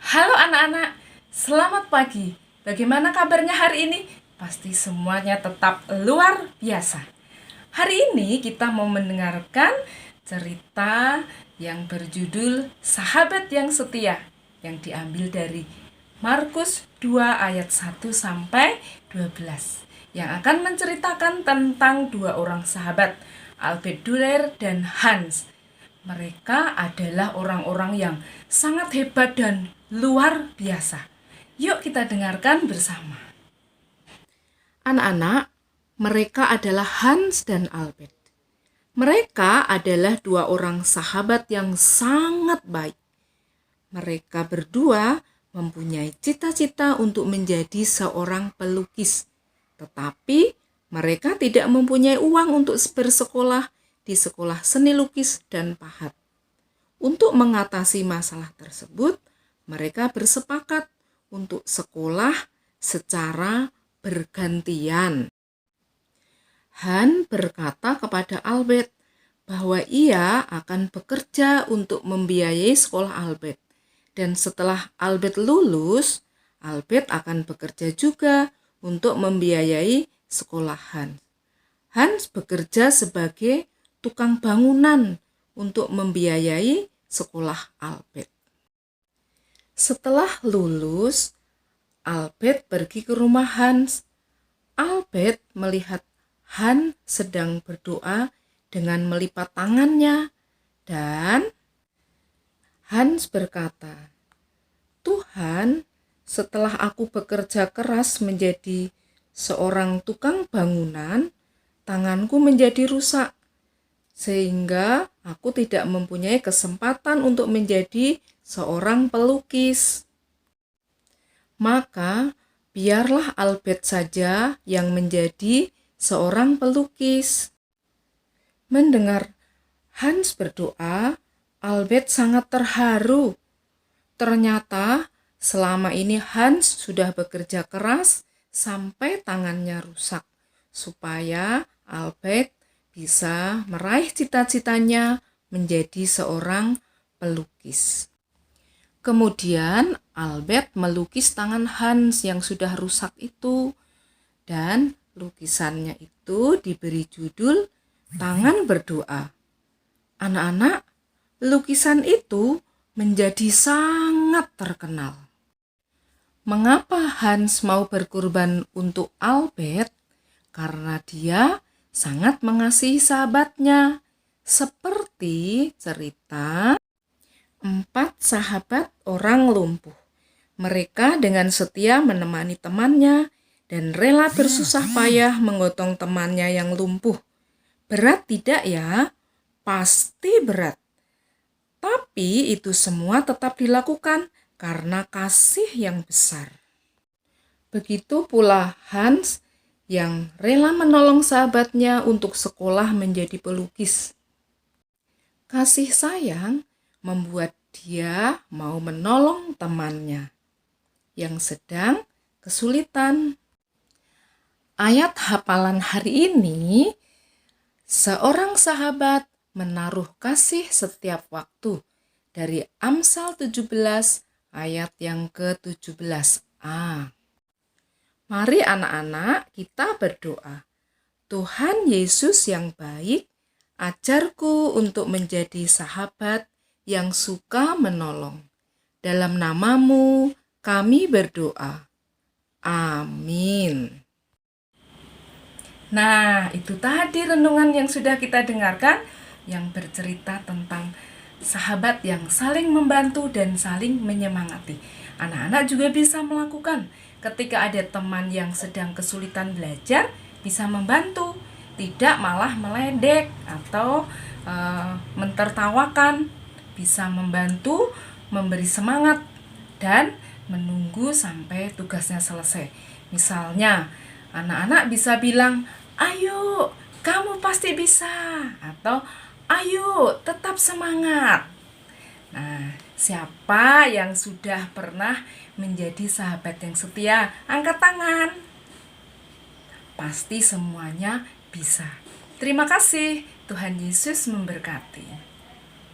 Halo anak-anak, selamat pagi. Bagaimana kabarnya hari ini? Pasti semuanya tetap luar biasa. Hari ini kita mau mendengarkan cerita yang berjudul Sahabat yang Setia yang diambil dari Markus 2 ayat 1 sampai 12 yang akan menceritakan tentang dua orang sahabat, Albert Dürer dan Hans. Mereka adalah orang-orang yang sangat hebat dan luar biasa. Yuk kita dengarkan bersama. Anak-anak, mereka adalah Hans dan Albert. Mereka adalah dua orang sahabat yang sangat baik. Mereka berdua mempunyai cita-cita untuk menjadi seorang pelukis. Tetapi mereka tidak mempunyai uang untuk bersekolah di sekolah seni lukis dan pahat. Untuk mengatasi masalah tersebut, mereka bersepakat untuk sekolah secara bergantian. Han berkata kepada Albert bahwa ia akan bekerja untuk membiayai sekolah Albert. Dan setelah Albert lulus, Albert akan bekerja juga untuk membiayai sekolah Hans. Hans bekerja sebagai tukang bangunan untuk membiayai sekolah Albert. Setelah lulus, Albert pergi ke rumah Hans. Albert melihat Hans sedang berdoa dengan melipat tangannya dan Hans berkata, "Tuhan, setelah aku bekerja keras menjadi seorang tukang bangunan, tanganku menjadi rusak. Sehingga aku tidak mempunyai kesempatan untuk menjadi seorang pelukis. Maka biarlah Albert saja yang menjadi seorang pelukis." Mendengar Hans berdoa, Albert sangat terharu. Ternyata selama ini Hans sudah bekerja keras sampai tangannya rusak, supaya Albert bisa meraih cita-citanya menjadi seorang pelukis. Kemudian Albert melukis tangan Hans yang sudah rusak itu, dan lukisannya itu diberi judul Tangan Berdoa. Anak-anak, lukisan itu menjadi sangat terkenal. Mengapa Hans mau berkorban untuk Albert? Karena dia sangat mengasihi sahabatnya, seperti cerita 4 sahabat orang lumpuh. Mereka dengan setia menemani temannya dan rela bersusah payah menggotong temannya yang lumpuh. Berat tidak ya? Pasti berat. Tapi itu semua tetap dilakukan karena kasih yang besar. Begitu pula Hans yang rela menolong sahabatnya untuk sekolah menjadi pelukis. Kasih sayang membuat dia mau menolong temannya yang sedang kesulitan. Ayat hafalan hari ini, seorang sahabat menaruh kasih setiap waktu, dari Amsal 17 ayat yang ke-17a. Mari anak-anak kita berdoa. Tuhan Yesus yang baik, ajarku untuk menjadi sahabat yang suka menolong. Dalam namamu kami berdoa. Amin. Nah, itu tadi renungan yang sudah kita dengarkan yang bercerita tentang sahabat yang saling membantu dan saling menyemangati. Anak-anak juga bisa melakukan. Ketika ada teman yang sedang kesulitan belajar, bisa membantu, tidak malah meledek atau mentertawakan. Bisa membantu, memberi semangat, dan menunggu sampai tugasnya selesai. Misalnya, anak-anak bisa bilang, "Ayo, kamu pasti bisa," atau "Ayo, tetap semangat." Nah, siapa yang sudah pernah menjadi sahabat yang setia? Angkat tangan. Pasti semuanya bisa. Terima kasih. Tuhan Yesus memberkati.